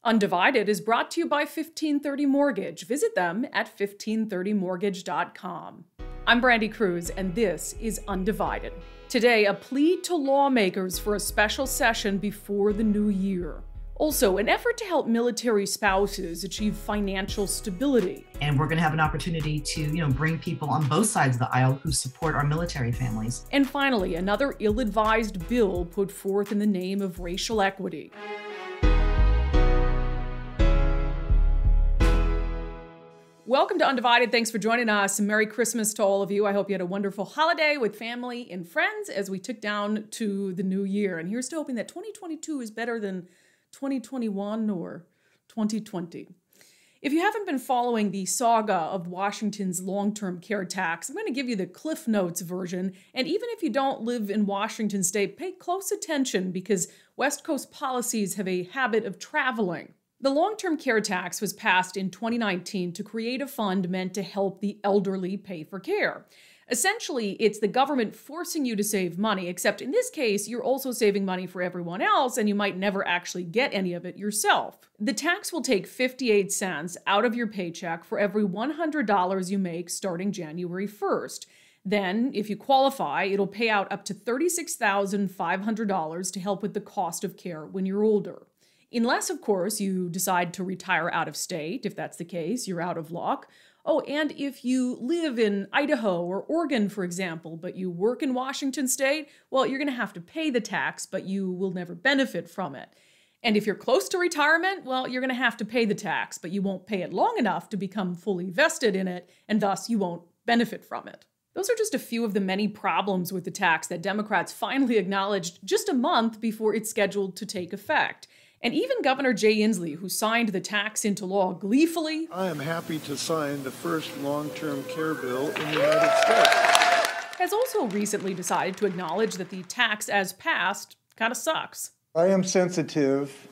Undivided is brought to you by 1530 Mortgage. Visit them at 1530mortgage.com. I'm Brandy Cruz, and this is Undivided. Today, a plea to lawmakers for a special session before the new year. Also, an effort to help military spouses achieve financial stability. And we're going to have an opportunity to, bring people on both sides of the aisle who support our military families. And finally, another ill-advised bill put forth in the name of racial equity. Welcome to Undivided. Thanks for joining us. Merry Christmas to all of you. I hope you had a wonderful holiday with family and friends as we took down to the new year. And here's to hoping that 2022 is better than 2021 or 2020. If you haven't been following the saga of Washington's long-term care tax, I'm going to give you the Cliff Notes version. And even if you don't live in Washington state, pay close attention because West Coast policies have a habit of traveling. The long-term care tax was passed in 2019 to create a fund meant to help the elderly pay for care. Essentially, it's the government forcing you to save money, except in this case, you're also saving money for everyone else, and you might never actually get any of it yourself. The tax will take 58 cents out of your paycheck for every $100 you make starting January 1st. Then, if you qualify, it'll pay out up to $36,500 to help with the cost of care when you're older. Unless, of course, you decide to retire out of state. If that's the case, you're out of luck. Oh, and if you live in Idaho or Oregon, for example, but you work in Washington state, well, you're going to have to pay the tax, but you will never benefit from it. And if you're close to retirement, well, you're going to have to pay the tax, but you won't pay it long enough to become fully vested in it, and thus you won't benefit from it. Those are just a few of the many problems with the tax that Democrats finally acknowledged just a month before it's scheduled to take effect. And even Governor Jay Inslee, who signed the tax into law gleefully, I am happy to sign the first long-term care bill in the United States, has also recently decided to acknowledge that the tax as passed kind of sucks. I am sensitive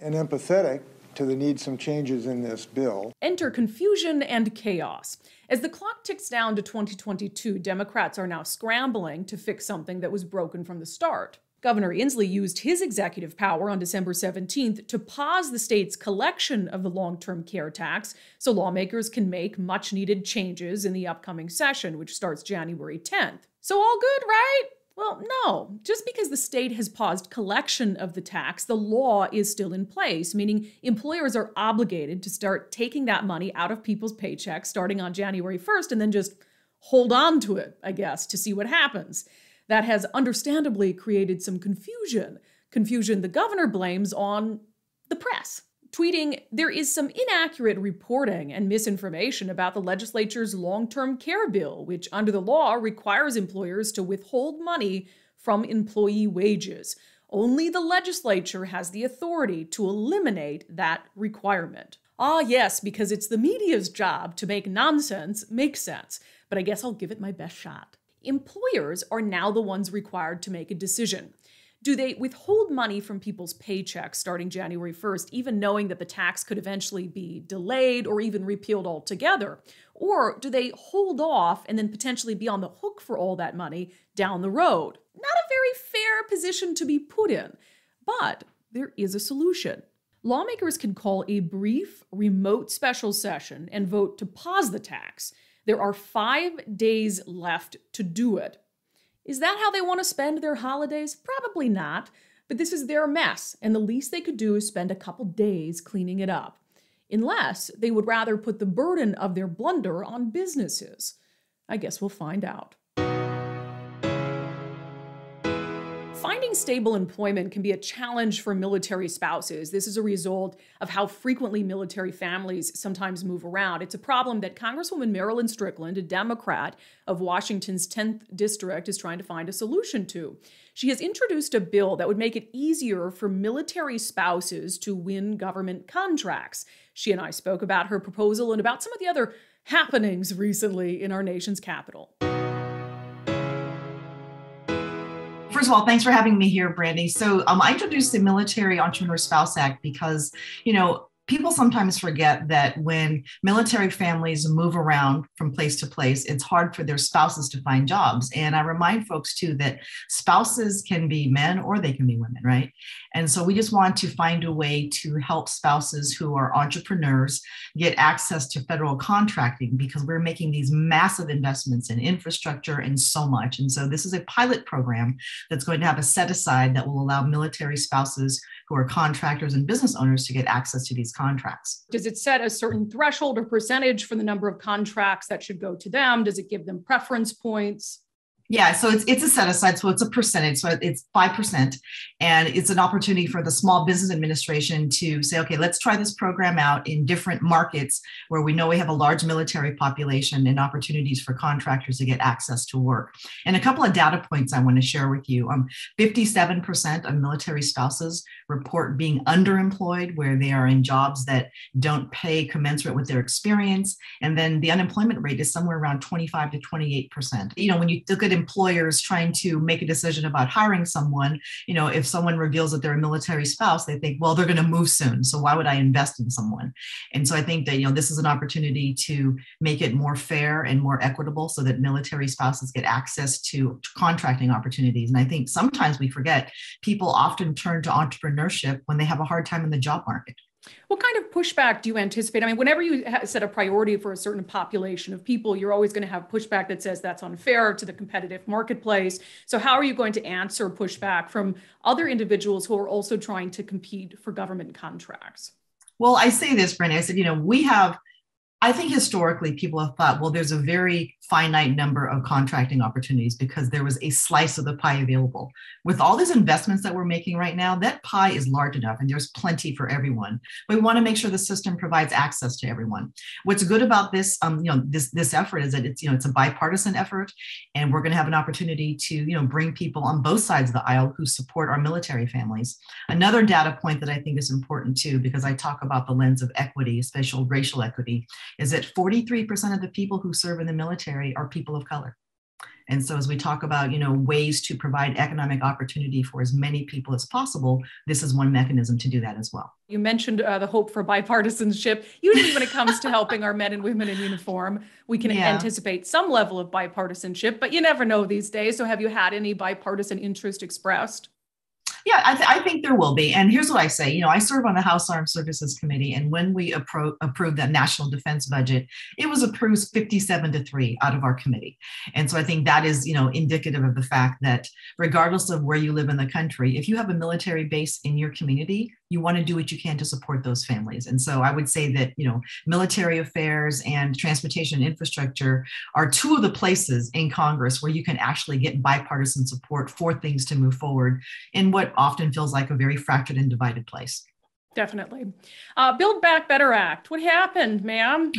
and empathetic to the need some changes in this bill. Enter confusion and chaos. As the clock ticks down to 2022, Democrats are now scrambling to fix something that was broken from the start. Governor Inslee used his executive power on December 17th to pause the state's collection of the long-term care tax so lawmakers can make much-needed changes in the upcoming session, which starts January 10th. So all good, right? Well, no. Just because the state has paused collection of the tax, the law is still in place, meaning employers are obligated to start taking that money out of people's paychecks starting on January 1st and then just hold on to it, I guess, to see what happens. That has understandably created some confusion. Confusion the governor blames on the press, tweeting, "There is some inaccurate reporting and misinformation about the legislature's long-term care bill, which under the law requires employers to withhold money from employee wages. Only the legislature has the authority to eliminate that requirement." Ah, yes, because it's the media's job to make nonsense make sense, but I guess I'll give it my best shot. Employers are now the ones required to make a decision. Do they withhold money from people's paychecks starting January 1st, even knowing that the tax could eventually be delayed or even repealed altogether? Or do they hold off and then potentially be on the hook for all that money down the road? Not a very fair position to be put in, but there is a solution. Lawmakers can call a brief, remote special session and vote to pause the tax. There are 5 days left to do it. Is that how they want to spend their holidays? Probably not, but this is their mess, and the least they could do is spend a couple days cleaning it up. Unless they would rather put the burden of their blunder on businesses. I guess we'll find out. Finding stable employment can be a challenge for military spouses. This is a result of how frequently military families sometimes move around. It's a problem that Congresswoman Marilyn Strickland, a Democrat of Washington's 10th district, is trying to find a solution to. She has introduced a bill that would make it easier for military spouses to win government contracts. She and I spoke about her proposal and about some of the other happenings recently in our nation's capital. First of all, thanks for having me here, Brandy. So I introduced the Military Entrepreneur Spouse Act because, people sometimes forget that when military families move around from place to place, it's hard for their spouses to find jobs. And I remind folks too that spouses can be men or they can be women, right? And so we just want to find a way to help spouses who are entrepreneurs get access to federal contracting, because we're making these massive investments in infrastructure and so much. And so this is a pilot program that's going to have a set aside that will allow military spouses who are contractors and business owners to get access to these contracts. Does it set a certain threshold or percentage for the number of contracts that should go to them? Does it give them preference points? Yeah, so it's a set aside, so it's a percentage, so it's 5%, and it's an opportunity for the Small Business Administration to say, okay, let's try this program out in different markets where we know we have a large military population and opportunities for contractors to get access to work. And a couple of data points I want to share with you. 57% of military spouses report being underemployed, where they are in jobs that don't pay commensurate with their experience. And then the unemployment rate is somewhere around 25 to 28%. You know, when you look at employers trying to make a decision about hiring someone, you know, if someone reveals that they're a military spouse, they think, well, they're going to move soon, so why would I invest in someone? And so I think that, you know, this is an opportunity to make it more fair and more equitable so that military spouses get access to contracting opportunities. And I think sometimes we forget people often turn to entrepreneurship when they have a hard time in the job market. What kind of pushback do you anticipate? I mean, whenever you set a priority for a certain population of people, you're always going to have pushback that says that's unfair to the competitive marketplace. So how are you going to answer pushback from other individuals who are also trying to compete for government contracts? Well, I say this, Brenda, I said, you know, I think historically people have thought, well, there's a very finite number of contracting opportunities because there was a slice of the pie available. With all these investments that we're making right now, that pie is large enough and there's plenty for everyone. But we want to make sure the system provides access to everyone. What's good about this, this effort is that it's a bipartisan effort, and we're going to have an opportunity to, bring people on both sides of the aisle who support our military families. Another data point that I think is important too, because I talk about the lens of equity, especially racial equity, is that 43% of the people who serve in the military are people of color. And so as we talk about, ways to provide economic opportunity for as many people as possible, this is one mechanism to do that as well. You mentioned the hope for bipartisanship. Usually when it comes to helping our men and women in uniform, we can anticipate some level of bipartisanship, but you never know these days. So have you had any bipartisan interest expressed? Yeah, I think there will be. And here's what I say. I serve on the House Armed Services Committee. And when we approved that national defense budget, it was approved 57-3 out of our committee. And so I think that is, indicative of the fact that regardless of where you live in the country, if you have a military base in your community, you want to do what you can to support those families. And so I would say that, military affairs and transportation infrastructure are two of the places in Congress where you can actually get bipartisan support for things to move forward in what often feels like a very fractured and divided place. Definitely. Build Back Better Act. What happened, ma'am?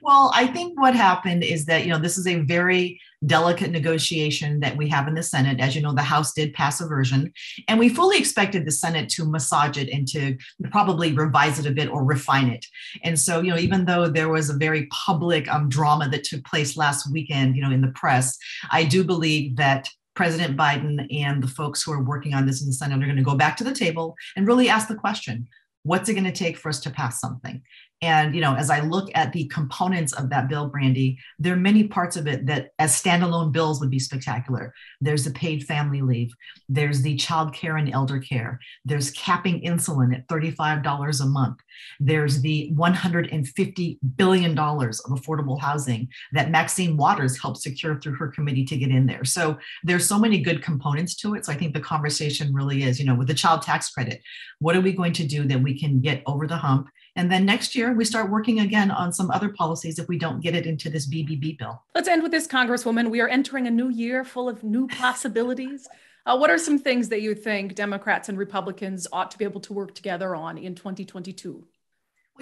Well, I think what happened is that, this is a very delicate negotiation that we have in the Senate. As you know, the House did pass a version, and we fully expected the Senate to massage it and to probably revise it a bit or refine it. And so, even though there was a very public drama that took place last weekend, in the press, I do believe that President Biden and the folks who are working on this in the Senate are going to go back to the table and really ask the question, what's it going to take for us to pass something? And, as I look at the components of that bill, Brandy, there are many parts of it that as standalone bills would be spectacular. There's the paid family leave. There's the child care and elder care. There's capping insulin at $35 a month. There's the $150 billion of affordable housing that Maxine Waters helped secure through her committee to get in there. So there's so many good components to it. So I think the conversation really is, with the child tax credit, what are we going to do that we can get over the hump? And then next year, we start working again on some other policies if we don't get it into this BBB bill. Let's end with this, Congresswoman. We are entering a new year full of new possibilities. What are some things that you think Democrats and Republicans ought to be able to work together on in 2022?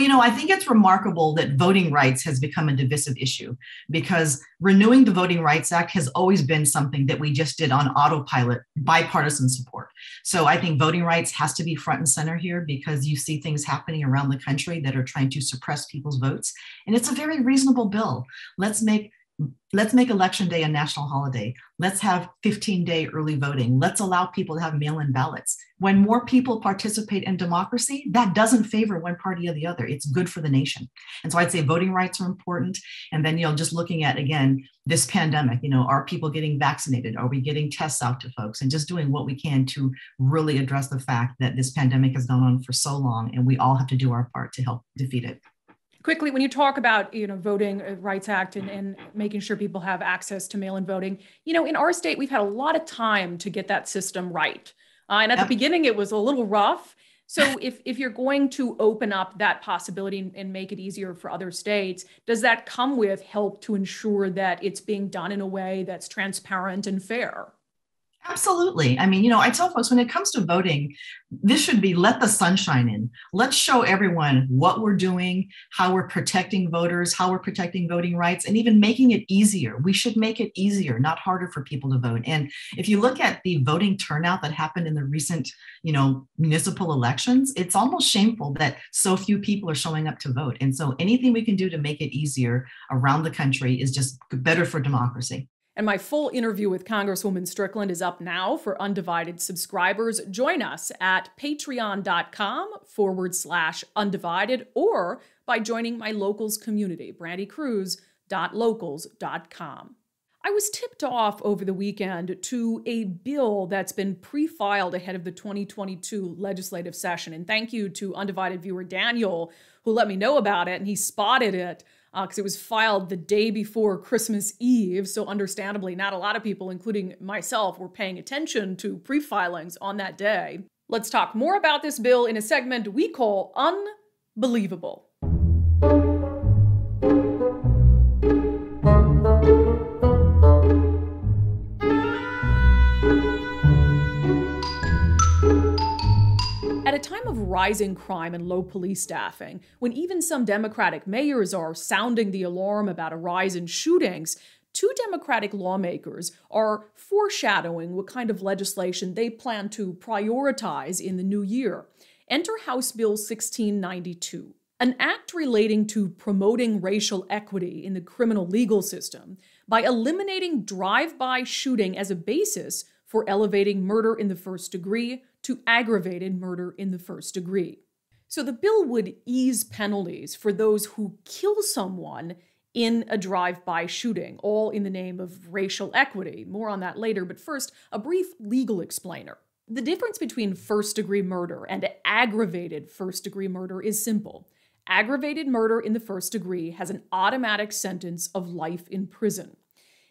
I think it's remarkable that voting rights has become a divisive issue, because renewing the Voting Rights Act has always been something that we just did on autopilot, bipartisan support. So I think voting rights has to be front and center here, because you see things happening around the country that are trying to suppress people's votes. And it's a very reasonable bill. Let's make Let's make Election Day a national holiday. Let's have 15-day early voting. Let's allow people to have mail-in ballots. When more people participate in democracy, that doesn't favor one party or the other. It's good for the nation. And so I'd say voting rights are important. And then, just looking at, again, this pandemic, are people getting vaccinated? Are we getting tests out to folks? And just doing what we can to really address the fact that this pandemic has gone on for so long, and we all have to do our part to help defeat it. Quickly, when you talk about, Voting Rights Act and making sure people have access to mail-in voting, in our state, we've had a lot of time to get that system right. And at the beginning, it was a little rough. So if you're going to open up that possibility and make it easier for other states, does that come with help to ensure that it's being done in a way that's transparent and fair? Absolutely. I mean, I tell folks when it comes to voting, this should be let the sunshine in. Let's show everyone what we're doing, how we're protecting voters, how we're protecting voting rights, and even making it easier. We should make it easier, not harder for people to vote. And if you look at the voting turnout that happened in the recent, municipal elections, it's almost shameful that so few people are showing up to vote. And so anything we can do to make it easier around the country is just better for democracy. And my full interview with Congresswoman Strickland is up now for Undivided subscribers. Join us at patreon.com/undivided or by joining my locals community, brandycruz.locals.com. I was tipped off over the weekend to a bill that's been pre-filed ahead of the 2022 legislative session. And thank you to Undivided viewer Daniel, who let me know about it, and he spotted it because it was filed the day before Christmas Eve. So understandably, not a lot of people, including myself, were paying attention to pre-filings on that day. Let's talk more about this bill in a segment we call Unbelievable. At a time of rising crime and low police staffing, when even some Democratic mayors are sounding the alarm about a rise in shootings, two Democratic lawmakers are foreshadowing what kind of legislation they plan to prioritize in the new year. Enter House Bill 1692, an act relating to promoting racial equity in the criminal legal system by eliminating drive-by shooting as a basis for elevating murder in the first degree to aggravated murder in the first degree. So the bill would ease penalties for those who kill someone in a drive-by shooting, all in the name of racial equity. More on that later, but first, a brief legal explainer. The difference between first-degree murder and aggravated first-degree murder is simple. Aggravated murder in the first degree has an automatic sentence of life in prison.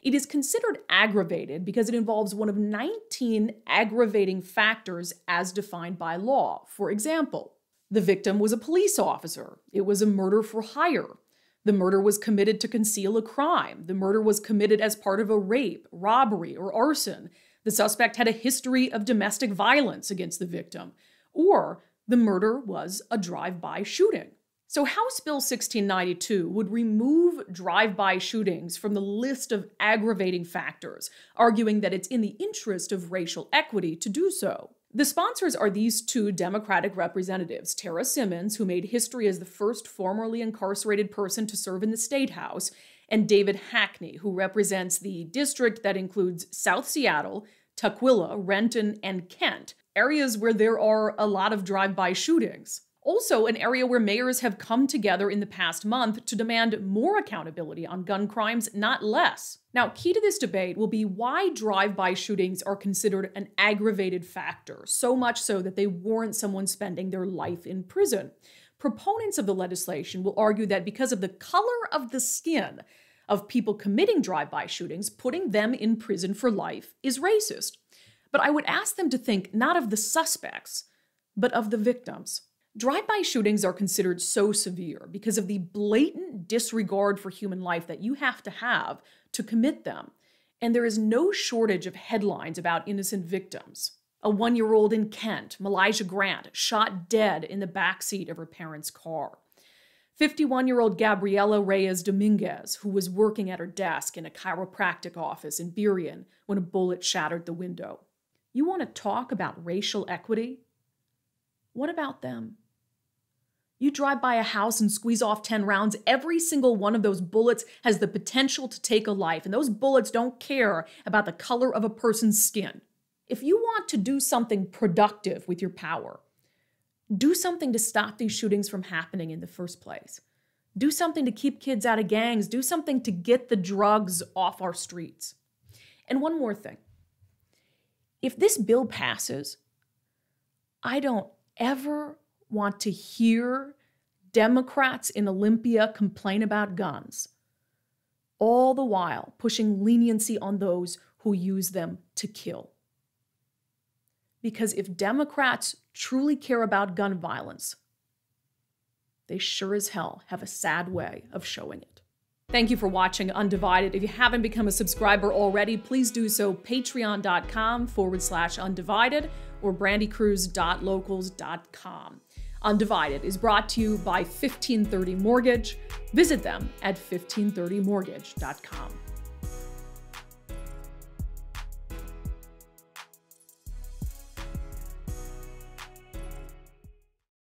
It is considered aggravated because it involves one of 19 aggravating factors as defined by law. For example, the victim was a police officer. It was a murder for hire. The murder was committed to conceal a crime. The murder was committed as part of a rape, robbery, or arson. The suspect had a history of domestic violence against the victim. Or the murder was a drive-by shooting. So House Bill 1692 would remove drive-by shootings from the list of aggravating factors, arguing that it's in the interest of racial equity to do so. The sponsors are these two Democratic representatives, Tara Simmons, who made history as the first formerly incarcerated person to serve in the State House, and David Hackney, who represents the district that includes South Seattle, Tukwila, Renton, and Kent, areas where there are a lot of drive-by shootings. Also, an area where mayors have come together in the past month to demand more accountability on gun crimes, not less. Now, key to this debate will be why drive-by shootings are considered an aggravated factor, so much so that they warrant someone spending their life in prison. Proponents of the legislation will argue that because of the color of the skin of people committing drive-by shootings, putting them in prison for life is racist. But I would ask them to think not of the suspects, but of the victims. Drive-by shootings are considered so severe because of the blatant disregard for human life that you have to commit them. And there is no shortage of headlines about innocent victims. A 1-year-old in Kent, Malijah Grant, shot dead in the backseat of her parents' car. 51-year-old Gabriela Reyes Dominguez, who was working at her desk in a chiropractic office in Burien when a bullet shattered the window. You want to talk about racial equity? What about them? You drive by a house and squeeze off 10 rounds, every single one of those bullets has the potential to take a life, and those bullets don't care about the color of a person's skin. If you want to do something productive with your power, do something to stop these shootings from happening in the first place. Do something to keep kids out of gangs. Do something to get the drugs off our streets. And one more thing. If this bill passes, I don't ever want to hear Democrats in Olympia complain about guns, all the while pushing leniency on those who use them to kill. Because if Democrats truly care about gun violence, they sure as hell have a sad way of showing it. Thank you for watching Undivided. If you haven't become a subscriber already, please do so. Patreon.com/undivided or brandycruz.locals.com. Undivided is brought to you by 1530 Mortgage. Visit them at 1530mortgage.com.